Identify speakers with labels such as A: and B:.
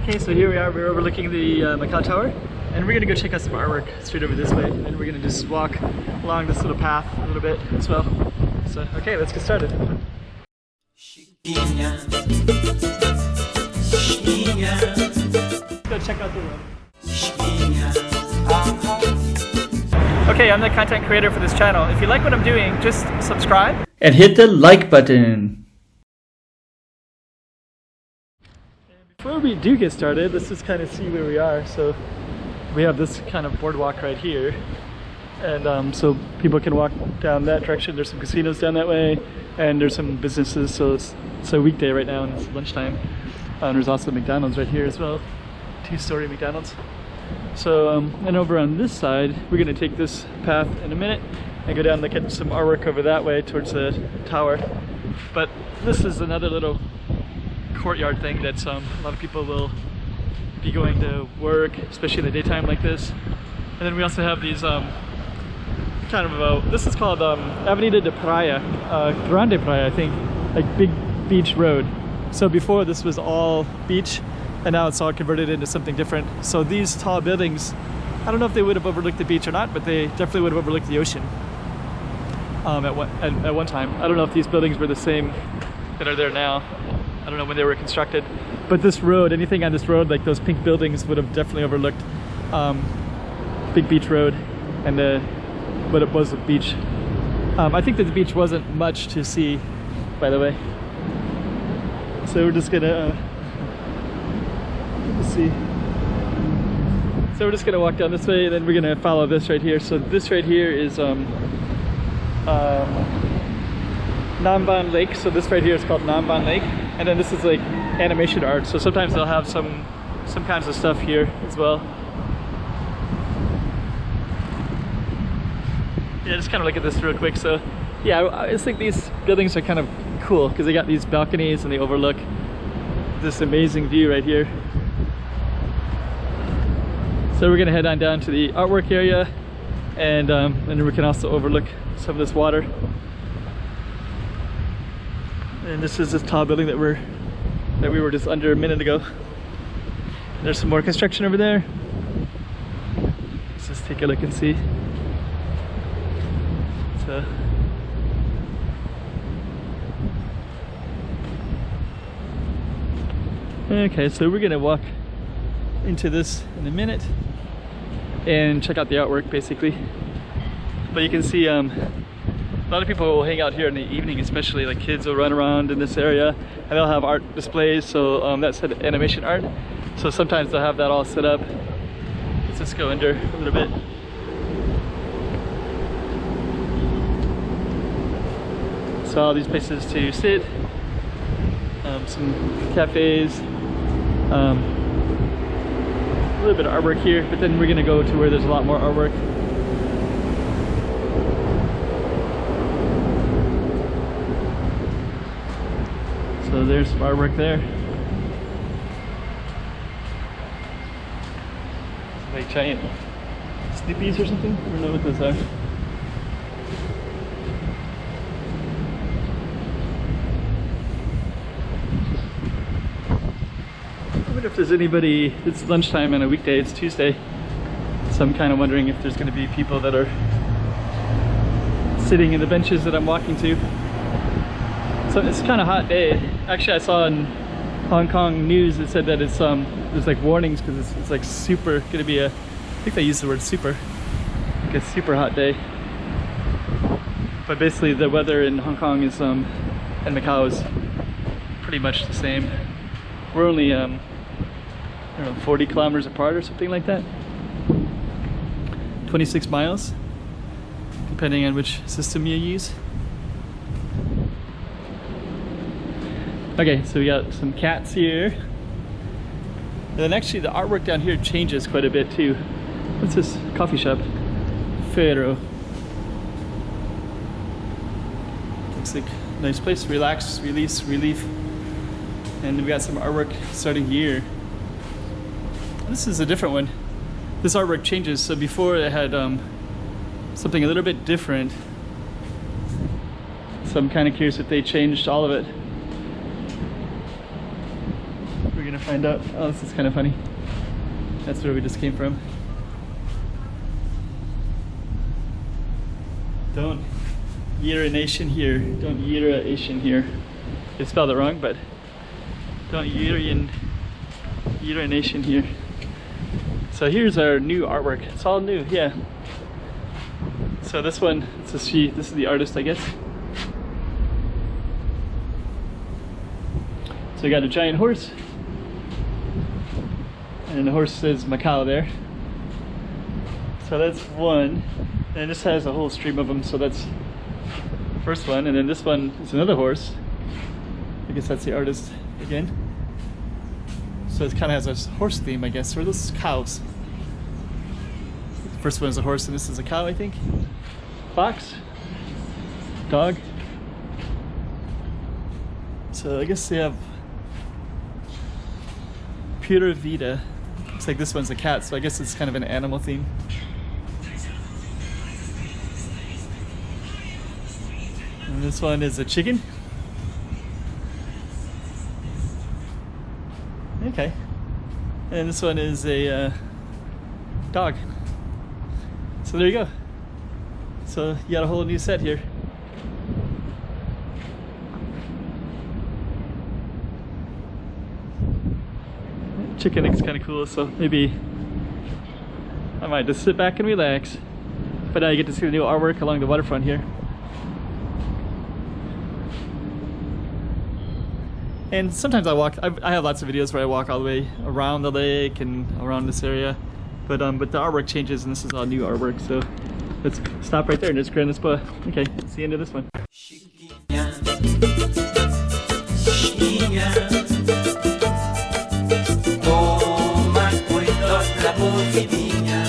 A: Okay, so here we are. We're overlooking the Macau Tower, and we're gonna go check out some artwork straight over this way, and then we're gonna just walk along this little path a little bit as well. So, okay, let's get started. Let's go check out the room. Okay, I'm the content creator for this channel. If you like what I'm doing, just subscribe and hit the like button. Before we do get started, let's just kind of see where we are. So we have this kind of boardwalk right here, and so people can walk down that direction. There's some casinos down that way, and there's some businesses. So it's a weekday right now and it's lunchtime. There's also McDonald's right here as well, 2-story McDonald's. So and over on this side, we're gonna take this path in a minute and go down and look at some artwork over that way towards the tower. But this is another little courtyard thing that's a lot of people will be going to work, especially in the daytime like this. And then we also have these kind of this is called Avenida de Praia, Grande Praia, I think, like big beach road. So before this was all beach, and now it's all converted into something different. So these tall buildings, I don't know if they would have overlooked the beach or not, but they definitely would have overlooked the ocean at one time. I don't know if these buildings were the same that are there now. I don't know when they were constructed, but this road, anything on this road, like those pink buildings, would have definitely overlooked big beach road and what it was a beach. I think that the beach wasn't much to see, by the way. So we're just gonna let's see. So we're just gonna walk down this way, and then we're gonna follow this right here. So this right here is Namban Lake. So this right here is called Namban Lake, and then this is like animation art. So sometimes they'll have some kinds of stuff here as well. Yeah, just kind of look at this real quick. So yeah, I just think these buildings are kind of cool because they got these balconies and they overlook this amazing view right here. So we're gonna head on down to the artwork area, and then we can also overlook some of this water. And this is this tall building that we were just under a minute ago. There's some more construction over there. Let's just take a look and see. So okay, so we're gonna walk into this in a minute and check out the artwork basically. But you can see a lot of people will hang out here in the evening, especially like kids will run around in this area, and they'll have art displays. So that's animation art. So sometimes they'll have that all set up. Let's just go under a little bit. So all these places to sit, some cafes, a little bit of artwork here, but then we're gonna go to where there's a lot more artwork. So there's some artwork there. Like giant Snoopy's or something? I don't know what those are. I wonder if there's anybody. It's lunchtime on a weekday, it's Tuesday. So I'm kind of wondering if there's going to be people that are sitting in the benches that I'm walking to. So it's kind of hot day. Actually, I saw in Hong Kong news it said that it's there's like warnings because it's like super gonna be I think they use the word super, like a super hot day. But basically the weather in Hong Kong is and Macau is pretty much the same. We're only I don't know, 40 kilometers apart or something like that. 26 miles, depending on which system you use. Okay, so we got some cats here. And then actually the artwork down here changes quite a bit too. What's this coffee shop? Ferro. Looks like a nice place. Relax, release, relief. And we got some artwork starting here. This is a different one. This artwork changes. So before it had something a little bit different. So I'm kind of curious if they changed all of it. find out. Oh, this is kind of funny. That's where we just came from. Don't urination here. Don't urination here. They spelled it wrong, but don't urination here. So here's our new artwork. It's all new, yeah. So this one, it's a she. This is the artist, I guess. So we got a giant horse, and the horse says Macau there. So that's one, and this has a whole stream of them. So that's the first one, and then this one is another horse. I guess that's the artist again. So it kind of has a horse theme, I guess. Or those cows. The first one is a horse, and this is a cow, I think. Fox, dog. So I guess they have Pura Vida. Looks like this one's a cat, so I guess it's kind of an animal theme. And this one is a chicken. Okay. And this one is a dog. So there you go. So you got a whole new set here. Chicken looks kind of cool, so maybe I might just sit back and relax. But now you get to see the new artwork along the waterfront here. And sometimes I walk, I have lots of videos where I walk all the way around the lake and around this area. But the artwork changes, and this is all new artwork, so let's stop right there and just grab Lisboa. Okay, that's the end of this one.
B: Toma cuidado la porfidinha.